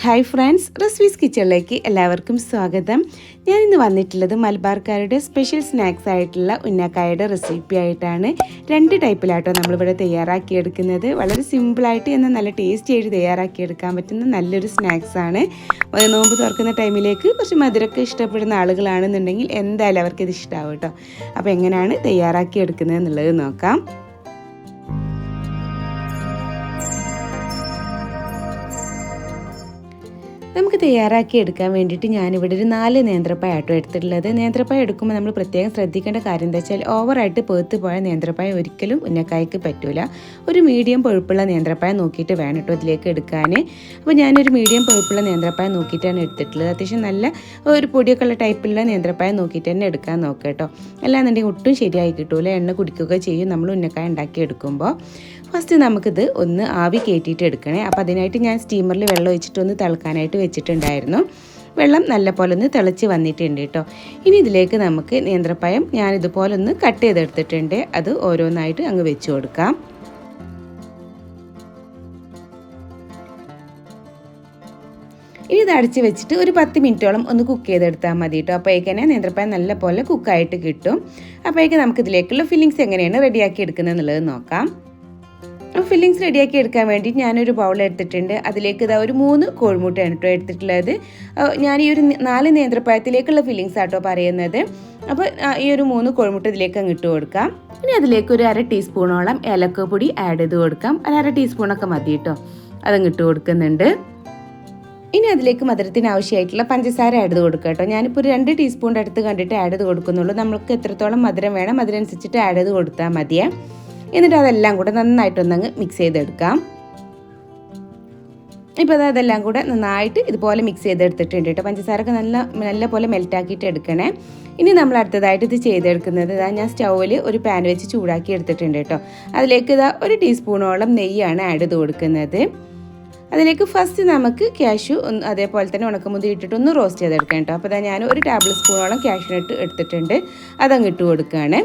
Hi friends, recipes കിച്ചണിലേക്ക് എല്ലാവർക്കും സ്വാഗതം. ഞാനിന്ന് വന്നിട്ടുള്ളത് മലബാർക്കാരുടെ സ്പെഷ്യൽ സ്നാക്സ് ആയിട്ടുള്ള ഉന്നക്കായയുടെ റെസിപ്പി ആയിട്ടാണ്. രണ്ട് ടൈപ്പിലായിട്ടോ നമ്മളിവിടെ തയ്യാറാക്കിയെടുക്കുന്നത്. വളരെ സിമ്പിളായിട്ട് എന്നാൽ നല്ല ടേസ്റ്റി ആയിട്ട് തയ്യാറാക്കിയെടുക്കാൻ പറ്റുന്ന നല്ലൊരു സ്നാക്സാണ്. നോമ്പ് തുറക്കുന്ന ടൈമിലേക്ക് കുറച്ച് മധുരമൊക്കെ ഇഷ്ടപ്പെടുന്ന ആളുകളാണെന്നുണ്ടെങ്കിൽ എന്തായാലും അവർക്കിത് ഇഷ്ടമാവും കേട്ടോ. അപ്പോൾ എങ്ങനെയാണ് തയ്യാറാക്കിയെടുക്കുന്നത് എന്നുള്ളത് നോക്കാം. നമുക്ക് തയ്യാറാക്കി എടുക്കാൻ വേണ്ടിയിട്ട് ഞാനിവിടെ ഒരു 4 നേന്ത്രപ്പഴം ആട്ടോ എടുത്തിട്ടുള്ളത്. നേന്ത്രപ്പഴം എടുക്കുമ്പോൾ നമ്മൾ പ്രത്യേകം ശ്രദ്ധിക്കേണ്ട കാര്യം എന്താ വെച്ചാൽ ഓവറായിട്ട് പേർത്ത് പോയ നേന്ത്രപ്പഴം ഒരിക്കലും ഉന്നക്കായ്ക്ക് പറ്റില്ല. ഒരു മീഡിയം പഴുപ്പുള്ള നേന്ത്രപ്പഴം നോക്കിയിട്ട് വേണം കേട്ടോ ഇതിലേക്ക് എടുക്കാൻ. അപ്പോൾ ഞാനൊരു മീഡിയം പഴുപ്പുള്ള നേന്ത്രപ്പഴം നോക്കിയിട്ടാണ് എടുത്തിട്ടുള്ളത്. അത്യാവശ്യം നല്ല ഒരു പൊടിയൊക്കെ ഉള്ള ടൈപ്പിലുള്ള നേന്ത്രപ്പഴം നോക്കിയിട്ട് തന്നെ എടുക്കാൻ നോക്കുക കേട്ടോ. അല്ലാന്നുണ്ടെങ്കിൽ ഒട്ടും ശരിയായി കിട്ടൂല, എണ്ണ കുടിക്കുക ചെയ്യും നമ്മൾ ഉന്നക്കായ ഉണ്ടാക്കി എടുക്കുമ്പോൾ. ഫസ്റ്റ് നമുക്കിത് ഒന്ന് ആവി കയറ്റിയിട്ട് എടുക്കണേ. അപ്പോൾ അതിനായിട്ട് ഞാൻ സ്റ്റീമറിൽ വെള്ളം ഒഴിച്ചിട്ടൊന്ന് തിളക്കാനായിട്ട് വെച്ചിട്ടുണ്ടായിരുന്നു. വെള്ളം നല്ലപോലെ ഒന്ന് തിളച്ച് വന്നിട്ടുണ്ട് കേട്ടോ. ഇനി ഇതിലേക്ക് നമുക്ക് നേന്ത്രപ്പഴം ഞാനിതുപോലെ ഒന്ന് കട്ട് ചെയ്തെടുത്തിട്ടുണ്ട്. അത് ഓരോന്നായിട്ട് അങ്ങ് വെച്ച് കൊടുക്കാം. ഇനി ഇത് അടച്ച് വെച്ചിട്ട് ഒരു 10 മിനിറ്റോളം ഒന്ന് കുക്ക് ചെയ്തെടുത്താൽ മതി കേട്ടോ. അപ്പോഴേക്കന്നെ നേന്ത്രപ്പഴം നല്ലപോലെ കുക്കായിട്ട് കിട്ടും. അപ്പോഴേക്ക് നമുക്ക് ഇതിലേക്കുള്ള ഫില്ലിങ്സ് എങ്ങനെയാണ് റെഡിയാക്കി എടുക്കുന്നത് എന്നുള്ളത് നോക്കാം. ഫില്ലിങ്സ് റെഡിയാക്കി എടുക്കാൻ വേണ്ടി ഞാനൊരു ബൗൾ എടുത്തിട്ടുണ്ട്. അതിലേക്ക് ഇതാ ഒരു 3 കോഴിമുട്ടയാണ് കേട്ടോ എടുത്തിട്ടുള്ളത്. ഞാൻ ഈ ഒരു 4 നേന്ത്രപ്പഴത്തിലേക്കുള്ള ഫില്ലിങ്സ് ആട്ടോ പറയുന്നത്. അപ്പോൾ ഈ ഒരു 3 കോഴിമുട്ട ഇതിലേക്ക് അങ്ങ് ഇട്ട് കൊടുക്കാം. ഇനി അതിലേക്ക് ഒരു 1/2 ടീസ്പൂണോളം ഏലക്കപ്പൊടി ആഡ് ചെയ്ത് കൊടുക്കാം. 1/2 ടീസ്പൂണൊക്കെ മതി കേട്ടോ. അതങ്ങ് ഇട്ട് കൊടുക്കുന്നുണ്ട്. ഇനി അതിലേക്ക് മധുരത്തിന് ആവശ്യമായിട്ടുള്ള പഞ്ചസാര ആഡ് ചെയ്ത് കൊടുക്കുക കേട്ടോ. ഞാനിപ്പോൾ ഒരു 2 ടീസ്പൂണിൻ്റെ അടുത്ത് കണ്ടിട്ട് ആഡ് ചെയ്ത് കൊടുക്കുന്നുള്ളൂ. നമുക്ക് എത്രത്തോളം മധുരം വേണം അതിനനുസരിച്ചിട്ട് ആഡ് ചെയ്ത് കൊടുത്താൽ മതിയേ. എന്നിട്ട് അതെല്ലാം കൂടെ നന്നായിട്ടൊന്നങ്ങ് മിക്സ് ചെയ്തെടുക്കാം. ഇപ്പോൾ അതെല്ലാം കൂടെ നന്നായിട്ട് ഇതുപോലെ മിക്സ് ചെയ്തെടുത്തിട്ടുണ്ട് കേട്ടോ. പഞ്ചസാരൊക്കെ നല്ല പോലെ മെൽറ്റാക്കിയിട്ട് എടുക്കണേ. ഇനി നമ്മൾ അടുത്തതായിട്ട് ഇത് ചെയ്തെടുക്കുന്നത് ഞാൻ സ്റ്റൗവിൽ ഒരു പാൻ വെച്ച് ചൂടാക്കി എടുത്തിട്ടുണ്ട് കേട്ടോ. അതിലേക്ക് ഒരു ടീസ്പൂണോളം നെയ്യാണ് ആഡ് ചെയ്ത് കൊടുക്കുന്നത്. അതിലേക്ക് ഫസ്റ്റ് നമുക്ക് കാഷ്യൂ അതേപോലെ തന്നെ ഉണക്കമുന്തിരി ഇട്ടിട്ട് ഒന്ന് റോസ്റ്റ് ചെയ്തെടുക്കാം കേട്ടോ. അപ്പോൾ ഞാൻ ഒരു ടേബിൾ സ്പൂണോളം കാഷ്യൂ നട്ട് എടുത്തിട്ടുണ്ട്. അതങ്ങ് ഇട്ട് കൊടുക്കുകയാണ്.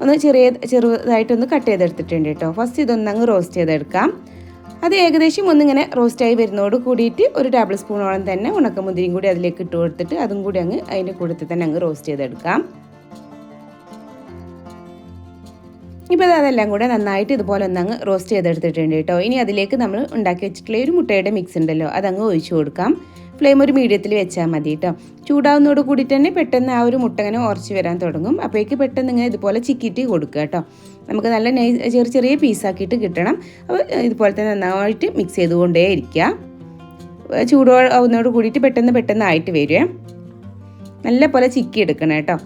ഒന്ന് ചെറുതായിട്ടൊന്ന് കട്ട് ചെയ്തെടുത്തിട്ടുണ്ട് കേട്ടോ. ഫസ്റ്റ് ഇതൊന്നങ്ങ് റോസ്റ്റ് ചെയ്തെടുക്കാം. അത് ഏകദേശം ഒന്നിങ്ങനെ റോസ്റ്റായി വരുന്നതോട് കൂടിയിട്ട് ഒരു ടേബിൾ സ്പൂണോളം തന്നെ ഉണക്കമുന്തിരിയും കൂടി അതിലേക്ക് ഇട്ട് കൊടുത്തിട്ട് അതും കൂടി അങ്ങ് അതിൻ്റെ കൂട്ടത്തിൽ തന്നെ അങ്ങ് റോസ്റ്റ് ചെയ്തെടുക്കാം. ഇപ്പോൾ അതെല്ലാം കൂടെ നന്നായിട്ട് ഇതുപോലെ ഒന്നങ്ങ് റോസ്റ്റ് ചെയ്തെടുത്തിട്ടുണ്ട് കേട്ടോ. ഇനി അതിലേക്ക് നമ്മൾ ഉണ്ടാക്കി വെച്ചിട്ടുള്ള ഒരു മുട്ടയുടെ മിക്സ് ഉണ്ടല്ലോ, അതങ്ങ് ഒഴിച്ചു കൊടുക്കാം. ഫ്ലെയിം ഒരു മീഡിയത്തിൽ വെച്ചാൽ മതി കേട്ടോ. ചൂടാവുന്നതോട് കൂടി തന്നെ പെട്ടെന്ന് ആ ഒരു മുട്ട ഇങ്ങനെ ഉറച്ച് വരാൻ തുടങ്ങും. അപ്പോഴേക്ക് പെട്ടെന്ന് ഇങ്ങനെ ഇതുപോലെ ചിക്കിയിട്ട് കൊടുക്കുക കേട്ടോ. നമുക്ക് നല്ല ചെറിയ പീസാക്കിയിട്ട് കിട്ടണം. അപ്പോൾ ഇതുപോലെ തന്നെ നന്നായിട്ട് മിക്സ് ചെയ്തുകൊണ്ടേ ഇരിക്കുക. ചൂടാവുന്നതോട് കൂടിയിട്ട് പെട്ടെന്ന് ആയിട്ട് വരുവേ. നല്ല പോലെ ചിക്കി എടുക്കണം കേട്ടോ.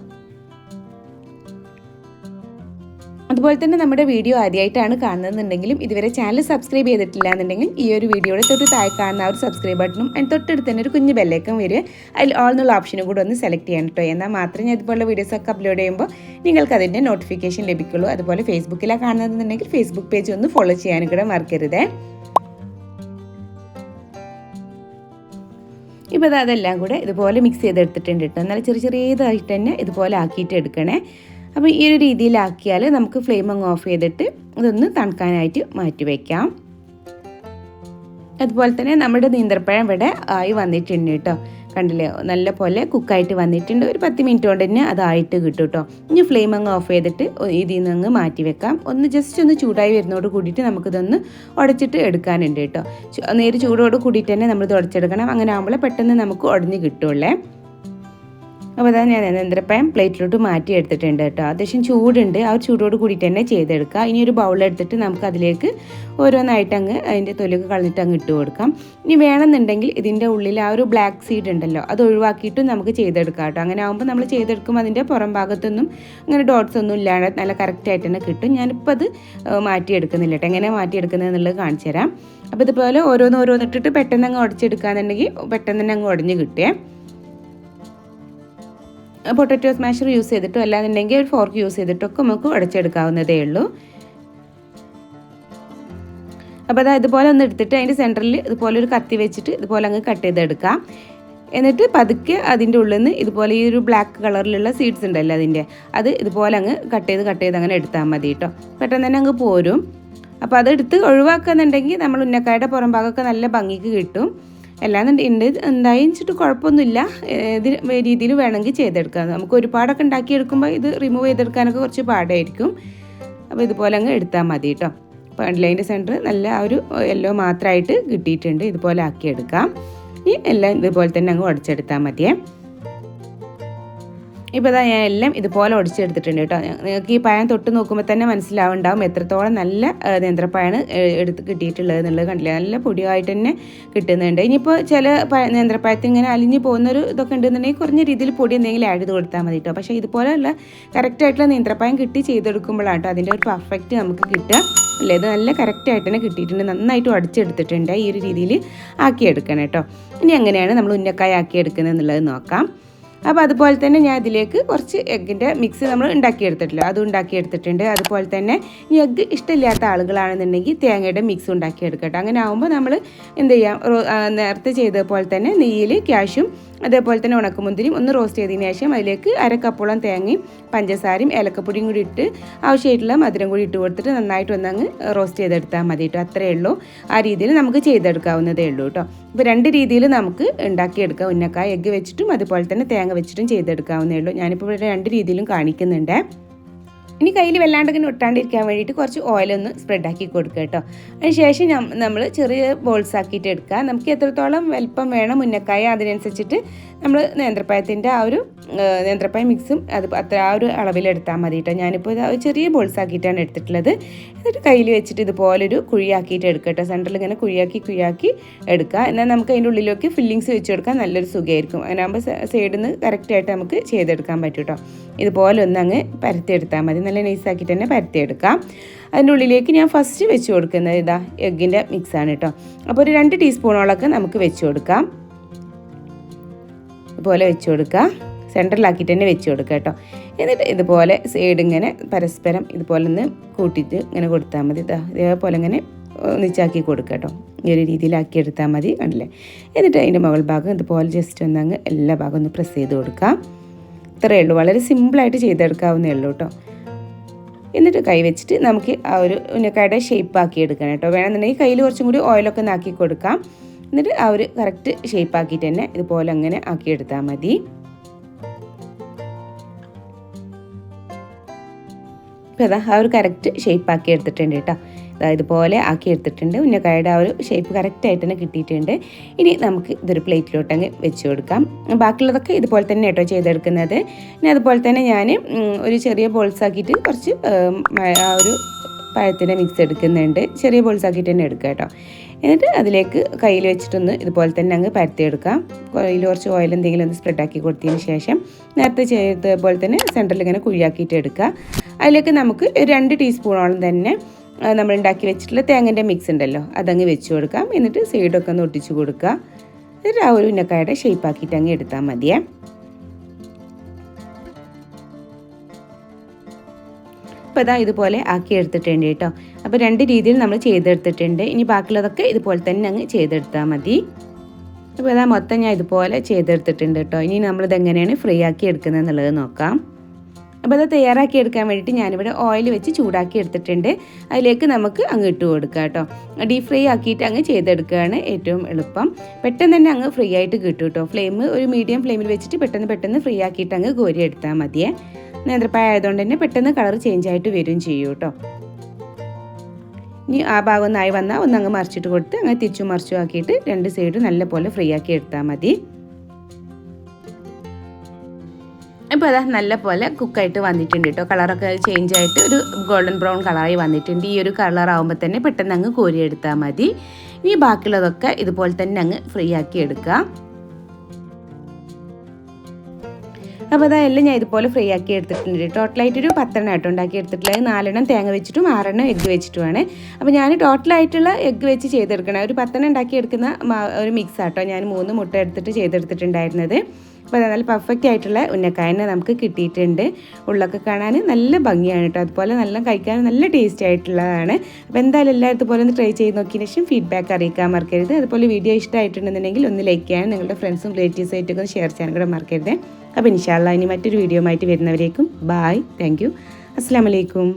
അതുപോലെ തന്നെ നമ്മുടെ വീഡിയോ ആദ്യമായിട്ടാണ് കാണുന്നതെന്നുണ്ടെങ്കിലും ഇതുവരെ ചാനൽ സബ്സ്ക്രൈബ് ചെയ്തിട്ടില്ല എന്നുണ്ടെങ്കിൽ ഈ ഒരു വീഡിയോയുടെ തൊട്ട് താഴെ കാണുന്ന ആ ഒരു സബ്സ്ക്രൈബ് ബട്ടണും അതിന് തൊട്ടടുത്ത് തന്നെ ഒരു കുഞ്ഞ് ബെല്ലൈക്കൺ വരിക. അതിൽ ഓൾ എന്നുള്ള ഓപ്ഷനും കൂടെ ഒന്ന് സെലക്ട് ചെയ്യാൻ കേട്ടോ. എന്നാൽ മാത്രമേ ഞാൻ ഇതുപോലുള്ള വീഡിയോസൊക്കെ അപ്ലോഡ് ചെയ്യുമ്പോൾ നിങ്ങൾക്ക് അതിൻ്റെ നോട്ടിഫിക്കേഷൻ ലഭിക്കുള്ളൂ. അതുപോലെ ഫേസ്ബുക്കിലാണ് കാണുന്നതെന്നുണ്ടെങ്കിൽ ഫേസ്ബുക്ക് പേജ് ഒന്ന് ഫോളോ ചെയ്യാനും കൂടെ മറക്കരുതേ. ഇപ്പോൾ അതെല്ലാം കൂടെ ഇതുപോലെ മിക്സ് ചെയ്തെടുത്തിട്ടുണ്ട് കേട്ടോ. എന്നാൽ ചെറിയതായിട്ട് തന്നെ ഇതുപോലെ ആക്കിയിട്ട് എടുക്കണേ. അപ്പോൾ ഈ ഒരു രീതിയിലാക്കിയാൽ നമുക്ക് ഫ്ലെയിം അങ്ങ് ഓഫ് ചെയ്തിട്ട് ഇതൊന്ന് തണുക്കാനായിട്ട് മാറ്റി വയ്ക്കാം. അതുപോലെ തന്നെ നമ്മുടെ നേന്ത്രപ്പഴം ഇവിടെ ആയി വന്നിട്ടുണ്ട് കേട്ടോ. കണ്ടില്ലേ, നല്ല പോലെ കുക്കായിട്ട് വന്നിട്ടുണ്ട്. ഒരു 10 മിനിറ്റ് കൊണ്ട് തന്നെ അതായിട്ട് കിട്ടും കേട്ടോ. ഇനി ഫ്ലെയിം അങ്ങ് ഓഫ് ചെയ്തിട്ട് ഇതിൽ നിന്ന് അങ്ങ് മാറ്റി വെക്കാം. ജസ്റ്റ് ഒന്ന് ചൂടായി വരുന്നതോട് കൂടിയിട്ട് നമുക്കിതൊന്ന് ഉടച്ചിട്ട് എടുക്കാനുണ്ട് കേട്ടോ. നേരെ ചൂടോട് കൂടിയിട്ട് തന്നെ നമ്മളിത് ഉടച്ചെടുക്കണം. അങ്ങനെ ആകുമ്പോൾ പെട്ടെന്ന് നമുക്ക് ഉടഞ്ഞ് കിട്ടുള്ളേ. അപ്പോൾ ഞാൻ നേന്ത്രപ്പഴം പ്ലേറ്റിലോട്ട് മാറ്റി എടുത്തിട്ടുണ്ട് കേട്ടോ. അത്യാവശ്യം ചൂടുണ്ട്. ആ ഒരു ചൂടോട് കൂടിയിട്ട് തന്നെ ചെയ്തെടുക്കുക. ഇനി ഒരു ബൗളെടുത്തിട്ട് നമുക്ക് അതിലേക്ക് ഓരോന്നായിട്ട് അങ്ങ് അതിൻ്റെ തൊലിയൊക്കെ കളഞ്ഞിട്ട് അങ്ങ് ഇട്ട് കൊടുക്കാം. ഇനി വേണമെന്നുണ്ടെങ്കിൽ ഇതിൻ്റെ ഉള്ളിൽ ആ ഒരു ബ്ലാക്ക് സീഡ് ഉണ്ടല്ലോ, അത് ഒഴിവാക്കിയിട്ടും നമുക്ക് ചെയ്തെടുക്കാം കേട്ടോ. അങ്ങനെ ആകുമ്പോൾ നമ്മൾ ചെയ്തെടുക്കുമ്പോൾ അതിൻ്റെ പുറം ഭാഗത്തൊന്നും അങ്ങനെ ഡോട്ട്സ് ഒന്നും ഇല്ലാതെ നല്ല കറക്റ്റായിട്ട് തന്നെ കിട്ടും. ഞാനിപ്പോൾ അത് മാറ്റിയെടുക്കുന്നില്ല കേട്ടോ. എങ്ങനെ മാറ്റിയെടുക്കുന്നത് എന്നുള്ളത് കാണിച്ചു തരാം. അപ്പോൾ ഇതുപോലെ ഓരോന്നിട്ടിട്ട് പെട്ടെന്ന് അങ്ങ് ഉടച്ചെടുക്കുകയാണെന്നുണ്ടെങ്കിൽ പെട്ടെന്ന് തന്നെ അങ്ങ് ഉടഞ്ഞ് കിട്ടിയേ. പൊട്ടറ്റോ സ്മാഷർ യൂസ് ചെയ്തിട്ടോ അല്ലാന്നുണ്ടെങ്കിൽ ഒരു ഫോർക്ക് യൂസ് ചെയ്തിട്ടൊക്കെ നമുക്ക് ഉടച്ചെടുക്കാവുന്നതേ ഉള്ളൂ. അപ്പോൾ ഇതുപോലെ ഒന്ന് എടുത്തിട്ട് അതിൻ്റെ സെൻറ്ററിൽ ഇതുപോലെ ഒരു കത്തി വെച്ചിട്ട് ഇതുപോലെ അങ്ങ് കട്ട് ചെയ്തെടുക്കാം. എന്നിട്ട് പതുക്കെ അതിൻ്റെ ഉള്ളിൽ നിന്ന് ഇതുപോലെ ഈ ഒരു ബ്ലാക്ക് കളറിലുള്ള സീഡ്സ് ഉണ്ടല്ലോ അത് ഇതുപോലെ അങ്ങ് കട്ട് ചെയ്ത് അങ്ങനെ എടുത്താൽ മതി കേട്ടോ. പെട്ടെന്ന് തന്നെ അങ്ങ് പോരും. അപ്പോൾ അതെടുത്ത് ഒഴിവാക്കുന്നുണ്ടെങ്കിൽ നമ്മൾ ഉന്നക്കായുടെ പുറം ഭാഗമൊക്കെ നല്ല ഭംഗിക്ക് കിട്ടും. അല്ലാന്നുണ്ട് എന്തായാലും വെച്ചിട്ട് കുഴപ്പമൊന്നുമില്ല. ഇത് രീതിയിൽ വേണമെങ്കിൽ ചെയ്തെടുക്കാം. നമുക്ക് ഒരുപാടൊക്കെ ഉണ്ടാക്കിയെടുക്കുമ്പോൾ ഇത് റിമൂവ് ചെയ്തെടുക്കാനൊക്കെ കുറച്ച് പാടായിരിക്കും. അപ്പോൾ ഇതുപോലെ അങ്ങ് എടുത്താൽ മതി കേട്ടോ. അപ്പോൾ അതിൻ്റെ സെൻറ്റർ നല്ല ആ ഒരു യെല്ലോ മാത്രമായിട്ട് കിട്ടിയിട്ടുണ്ട്. ഇതുപോലെ ആക്കിയെടുക്കാം. ഈ എല്ലാം ഇതുപോലെ തന്നെ അങ്ങ് ഉടച്ചെടുത്താൽ മതിയേ. ഇപ്പോൾ ഞാൻ എല്ലാം ഇതുപോലെ ഒടിച്ചെടുത്തിട്ടുണ്ട് കേട്ടോ. നിങ്ങൾക്ക് ഈ പഴം തൊട്ട് നോക്കുമ്പോൾ തന്നെ മനസ്സിലാവുണ്ടാവും എത്രത്തോളം നല്ല നേന്ത്രപ്പഴമാണ് എടുത്ത് കിട്ടിയിട്ടുള്ളത് എന്നുള്ളത് കണ്ടില്ലേ. നല്ല പൊടിയായിട്ട് തന്നെ കിട്ടുന്നുണ്ട്. ഇനിയിപ്പോൾ ചില നേന്ത്രപ്പഴത്തിൽ ഇങ്ങനെ അലിഞ്ഞ് പോകുന്നൊരു ഇതൊക്കെ ഉണ്ടെന്നുണ്ടെങ്കിൽ കുറഞ്ഞ രീതിയിൽ പൊടി എന്തെങ്കിലും ആഡ് ചെയ്ത് കൊടുത്താൽ മതി കേട്ടോ. പക്ഷേ ഇതുപോലെയുള്ള കറക്റ്റായിട്ടുള്ള നേന്ത്രപ്പഴം കിട്ടി ചെയ്തെടുക്കുമ്പോഴാണ് കേട്ടോ അതിൻ്റെ ഒരു പെർഫെക്റ്റ് നമുക്ക് കിട്ടുക. അല്ലേ, ഇത് നല്ല കറക്റ്റായിട്ട് തന്നെ കിട്ടിയിട്ടുണ്ട്. നന്നായിട്ട് അടിച്ചെടുത്തിട്ടുണ്ട്. ഈ ഒരു രീതിയിൽ ആക്കിയെടുക്കണം കേട്ടോ. ഇനി എങ്ങനെയാണ് നമ്മൾ ഉന്നക്കായ ആക്കിയെടുക്കുന്നത് എന്നുള്ളത് നോക്കാം. അപ്പോൾ അതുപോലെ തന്നെ ഞാൻ ഇതിലേക്ക് കുറച്ച് എഗ്ഗിൻ്റെ മിക്സ് നമ്മൾ ഉണ്ടാക്കിയെടുത്തിട്ടില്ല, അതും ഉണ്ടാക്കിയെടുത്തിട്ടുണ്ട്. അതുപോലെ തന്നെ ഈ എഗ്ഗ് ഇഷ്ടമില്ലാത്ത ആളുകളാണെന്നുണ്ടെങ്കിൽ തേങ്ങയുടെ മിക്സ് ഉണ്ടാക്കിയെടുക്കട്ടെ. അങ്ങനെ ആകുമ്പോൾ നമ്മൾ എന്ത് ചെയ്യാം, നേരത്തെ ചെയ്ത പോലെ തന്നെ നെയ്യിൽ ക്യാഷും അതേപോലെ തന്നെ ഉണക്കമുന്തിരിയും ഒന്ന് റോസ്റ്റ് ചെയ്തതിന് ശേഷം അതിലേക്ക് 1/2 കപ്പോളം തേങ്ങയും പഞ്ചസാരയും ഏലക്കപ്പൊടിയും കൂടി ഇട്ട് ആവശ്യമായിട്ടുള്ള മധുരം കൂടി ഇട്ട് കൊടുത്തിട്ട് നന്നായിട്ട് ഒന്നങ്ങ് റോസ്റ്റ് ചെയ്തെടുത്താൽ മതി കേട്ടോ. അത്രയേ ഉള്ളൂ. ആ രീതിയിൽ നമുക്ക് ചെയ്തെടുക്കാവുന്നതേ ഉള്ളൂ കേട്ടോ. ഇപ്പോൾ 2 രീതിയിൽ നമുക്ക് ഉണ്ടാക്കിയെടുക്കാം. ഉന്നക്കായ എഗ്ഗ് വെച്ചിട്ടും അതുപോലെ തന്നെ തേങ്ങ വെച്ചിട്ടും ചെയ്തെടുക്കാവുന്നേ ഉള്ളൂ. ഞാനിപ്പോൾ ഇവിടെ 2 രീതിയിലും കാണിക്കുന്നുണ്ട്. ഇനി കയ്യിൽ വല്ലാണ്ടിങ്ങനെ ഒട്ടാണ്ടിരിക്കാൻ വേണ്ടിയിട്ട് കുറച്ച് ഓയിലൊന്ന് സ്പ്രെഡാക്കി കൊടുക്കുക കേട്ടോ. അതിന് ശേഷം നമ്മൾ ചെറിയ ബോൾസ് ആക്കിയിട്ട് എടുക്കുക. നമുക്ക് എത്രത്തോളം വലിപ്പം വേണം ഉന്നക്കായ അതിനനുസരിച്ചിട്ട് നമ്മൾ നേന്ത്രപ്പഴത്തിൻ്റെ ആ ഒരു നേന്ത്രപ്പഴം മിക്സും അത് അത്ര ആ ഒരു അളവിലെടുത്താൽ മതി കേട്ടോ. ഞാനിപ്പോൾ ചെറിയ ബോൾസ് ആക്കിയിട്ടാണ് എടുത്തിട്ടുള്ളത്. എന്നിട്ട് കയ്യിൽ വെച്ചിട്ട് ഇതുപോലൊരു കുഴിയാക്കിയിട്ട് എടുക്കുക കേട്ടോ. സെൻറ്ററിൽ ഇങ്ങനെ കുഴിയാക്കി എടുക്കുക. എന്നാൽ നമുക്ക് അതിൻ്റെ ഉള്ളിലേക്ക് ഫില്ലിങ്സ് വെച്ച് കൊടുക്കാൻ നല്ലൊരു സുഖമായിരിക്കും. അങ്ങനെയാകുമ്പോൾ സൈഡിൽ നിന്ന് കറക്റ്റായിട്ട് നമുക്ക് ചെയ്തെടുക്കാൻ പറ്റും കേട്ടോ. ഇതുപോലെ ഒന്ന് അങ്ങ് പരത്തിയെടുത്താൽ മതി. നല്ല നൈസാക്കിയിട്ട് തന്നെ പരത്തിയെടുക്കാം. അതിൻ്റെ ഉള്ളിലേക്ക് ഞാൻ ഫസ്റ്റ് വെച്ച് കൊടുക്കുന്നത് ഇതാ എഗ്ഗിൻ്റെ മിക്സാണ് കേട്ടോ. അപ്പോൾ ഒരു 2 ടീസ്പൂണോളൊക്കെ നമുക്ക് വെച്ച് കൊടുക്കാം. ഇതുപോലെ വെച്ച് കൊടുക്കുക. സെൻറ്ററിലാക്കിയിട്ട് തന്നെ വെച്ച് കൊടുക്കുക കേട്ടോ. എന്നിട്ട് ഇതുപോലെ സൈഡ് ഇങ്ങനെ പരസ്പരം ഇതുപോലെ ഒന്ന് കൂട്ടിയിട്ട് ഇങ്ങനെ കൊടുത്താൽ മതി. ഇതേപോലെ ഇങ്ങനെ ഒന്നിച്ചാക്കി കൊടുക്കുക കേട്ടോ. ഈ ഒരു രീതിയിലാക്കി എടുത്താൽ മതി. കണ്ടില്ലേ. എന്നിട്ട് അതിൻ്റെ മുകൾ ഭാഗം ഇതുപോലെ ജസ്റ്റ് ഒന്നങ്ങ് എല്ലാ ഭാഗം ഒന്ന് പ്രസ് ചെയ്ത് കൊടുക്കാം. ഇത്രയേ ഉള്ളൂ. വളരെ സിമ്പിളായിട്ട് ചെയ്തെടുക്കാവുന്നേ ഉള്ളൂ കേട്ടോ. എന്നിട്ട് കൈ വെച്ചിട്ട് നമുക്ക് ആ ഒരു ഉന്നക്കായുടെ ഷേപ്പ് ആക്കി എടുക്കണം കേട്ടോ. വേണമെന്നുണ്ടെങ്കിൽ കയ്യിൽ കുറച്ചും കൂടി ഓയിലൊക്കെ ഒന്ന് ആക്കി കൊടുക്കാം. എന്നിട്ട് ആ ഒരു കറക്റ്റ് ഷേപ്പ് ആക്കിയിട്ട് തന്നെ ഇതുപോലെ അങ്ങനെ ആക്കിയെടുത്താൽ മതി. ഇപ്പോൾ അതാ ആ ഒരു കറക്റ്റ് ഷേപ്പ് ആക്കി എടുത്തിട്ടുണ്ട് കേട്ടോ. ഇതുപോലെ ആക്കി എടുത്തിട്ടുണ്ട്. ഉന്നക്കായുടെ ആ ഒരു ഷേപ്പ് കറക്റ്റായിട്ട് തന്നെ കിട്ടിയിട്ടുണ്ട്. ഇനി നമുക്ക് ഇതൊരു പ്ലേറ്റിലോട്ടങ്ങ് വെച്ച് കൊടുക്കാം. ബാക്കിയുള്ളതൊക്കെ ഇതുപോലെ തന്നെ കേട്ടോ ചെയ്തെടുക്കുന്നത്. പിന്നെ അതുപോലെ തന്നെ ഞാൻ ഒരു ചെറിയ ബോൾസ് ആക്കിയിട്ട് കുറച്ച് ആ ഒരു പഴത്തിൻ്റെ മിക്സ് എടുക്കുന്നുണ്ട്. ചെറിയ ബോൾസ് ആക്കിയിട്ട് തന്നെ എടുക്കുക കേട്ടോ. എന്നിട്ട് അതിലേക്ക് കയ്യിൽ വെച്ചിട്ടൊന്ന് ഇതുപോലെ തന്നെ അങ്ങ് പരത്തിയെടുക്കാം. കയ്യിൽ കുറച്ച് ഓയിൽ എന്തെങ്കിലും ഒന്ന് സ്പ്രെഡാക്കി കൊടുത്തതിന് ശേഷം നേരത്തെ ചെയ്തതുപോലെ തന്നെ സെൻറ്ററിൽ ഇങ്ങനെ കുഴിയാക്കിയിട്ട് എടുക്കുക. അതിലേക്ക് നമുക്ക് 2 ടീസ്പൂണോളം തന്നെ നമ്മൾ ഉണ്ടാക്കി വെച്ചിട്ടുള്ള തേങ്ങൻ്റെ മിക്സ് ഉണ്ടല്ലോ അതങ്ങ് വെച്ച് കൊടുക്കാം. എന്നിട്ട് സൈഡൊക്കെ ഒന്ന് ഒട്ടിച്ച് കൊടുക്കുക. എന്നിട്ട് ആ ഒരു ഉന്നക്കായുടെ ഷേപ്പ് ആക്കിയിട്ട് അങ്ങ് എടുത്താൽ മതിയേ. അപ്പോൾ ഇതാ ഇതുപോലെ ആക്കി എടുത്തിട്ടുണ്ട് കേട്ടോ. അപ്പോൾ 2 രീതിയിൽ നമ്മൾ ചെയ്തെടുത്തിട്ടുണ്ട്. ഇനി ബാക്കിയുള്ളതൊക്കെ ഇതുപോലെ തന്നെ അങ്ങ് ചെയ്തെടുത്താൽ മതി. അപ്പോൾ ഇതാ മൊത്തം ഞാൻ ഇതുപോലെ ചെയ്തെടുത്തിട്ടുണ്ട് കേട്ടോ. ഇനി നമ്മളിത് എങ്ങനെയാണ് ഫ്രൈ ആക്കി എടുക്കുന്നത് എന്നുള്ളത് നോക്കാം. അപ്പോൾ അത് തയ്യാറാക്കി എടുക്കാൻ വേണ്ടിയിട്ട് ഞാനിവിടെ ഓയിൽ വെച്ച് ചൂടാക്കി എടുത്തിട്ടുണ്ട്. അതിലേക്ക് നമുക്ക് അങ്ങ് ഇട്ട് കൊടുക്കുക കേട്ടോ. ഡീപ് ഫ്രൈ ആക്കിയിട്ട് അങ്ങ് ചെയ്തെടുക്കുകയാണ് ഏറ്റവും എളുപ്പം. പെട്ടെന്ന് തന്നെ അങ്ങ് ഫ്രീ ആയിട്ട് കിട്ടും കേട്ടോ. ഫ്ലെയിം ഒരു മീഡിയം ഫ്ലെയിമിൽ വെച്ചിട്ട് പെട്ടെന്ന് ഫ്രീ ആക്കിയിട്ട് അങ്ങ് കോരി എടുത്താൽ മതിയേ. നേന്ത്രപ്പഴം ആയതുകൊണ്ട് തന്നെ പെട്ടെന്ന് കളർ ചേഞ്ച് ആയിട്ട് വരും ചെയ്യും കേട്ടോ. ഇനി ആ ഭാഗം ഒന്നായി വന്നാൽ ഒന്നങ്ങ് മറിച്ചിട്ട് കൊടുത്ത് അങ്ങനെ തിരിച്ചും മറിച്ചും ആക്കിയിട്ട് 2 സൈഡും നല്ലപോലെ ഫ്രൈ ആക്കി എടുത്താൽ മതി. ഇപ്പോൾ അതാ നല്ല പോലെ കുക്കായിട്ട് വന്നിട്ടുണ്ട് കേട്ടോ. കളറൊക്കെ ചേഞ്ച് ആയിട്ട് ഒരു ഗോൾഡൻ ബ്രൗൺ കളറായി വന്നിട്ടുണ്ട്. ഈ ഒരു കളർ ആകുമ്പോൾ തന്നെ പെട്ടെന്ന് അങ്ങ് കോരിയെടുത്താൽ മതി. ഇനി ബാക്കിയുള്ളതൊക്കെ ഇതുപോലെ തന്നെ അങ്ങ് ഫ്രൈ ആക്കി എടുക്കുക. അപ്പോൾ അതെല്ലാം ഞാൻ ഇതുപോലെ ഫ്രൈ ആക്കി എടുത്തിട്ടുണ്ട്. ടോട്ടലായിട്ടൊരു 10 എണ്ണം ആയിട്ട് ഉണ്ടാക്കി എടുത്തിട്ടുള്ളത്. 4 എണ്ണം തേങ്ങ വെച്ചിട്ടും 6 എണ്ണം എഗ്ഗ് വെച്ചിട്ടുമാണ്. അപ്പോൾ ഞാൻ ടോട്ടലായിട്ടുള്ള എഗ്ഗ് വെച്ച് ചെയ്തെടുക്കണം. ഒരു 10 എണ്ണം ഉണ്ടാക്കി എടുക്കുന്ന ഒരു മിക്സ് ആട്ടോ ഞാൻ 3 മുട്ട എടുത്തിട്ട് ചെയ്തെടുത്തിട്ടുണ്ടായിരുന്നത്. അപ്പോൾ നല്ല പെർഫെക്റ്റ് ആയിട്ടുള്ള ഉന്നക്കായനെ നമുക്ക് കിട്ടിയിട്ടുണ്ട്. ഉള്ളൊക്കെ കാണാൻ നല്ല ഭംഗിയാണ് കേട്ടോ. അതുപോലെ നല്ല കഴിക്കാൻ നല്ല ടേസ്റ്റി ആയിട്ടുള്ളതാണ്. അപ്പോൾ എന്തായാലും എല്ലാവരും ഇതുപോലെ ഒന്ന് ട്രൈ ചെയ്ത് നോക്കിയതിന് ശേഷം ഫീഡ്ബാക്ക് അറിയിക്കാൻ മറക്കരുത്. അതുപോലെ വീഡിയോ ഇഷ്ടമായിട്ടുണ്ടെന്നുണ്ടെങ്കിൽ ഒന്ന് ലൈക്ക് ചെയ്യാനും നിങ്ങളുടെ ഫ്രണ്ട്സും റിലേറ്റീവ്സും ആയിട്ടൊക്കെ ഒന്ന് ഷെയർ ചെയ്യാനും കൂടെ മറക്കരുത്. അപ്പോൾ ഇൻഷാ അല്ലാഹ് ഇനി മറ്റൊരു വീഡിയോ ആയിട്ട് വരുന്നവരേക്കും ബായ്. Thank you. അസ്സലാമു അലൈക്കും.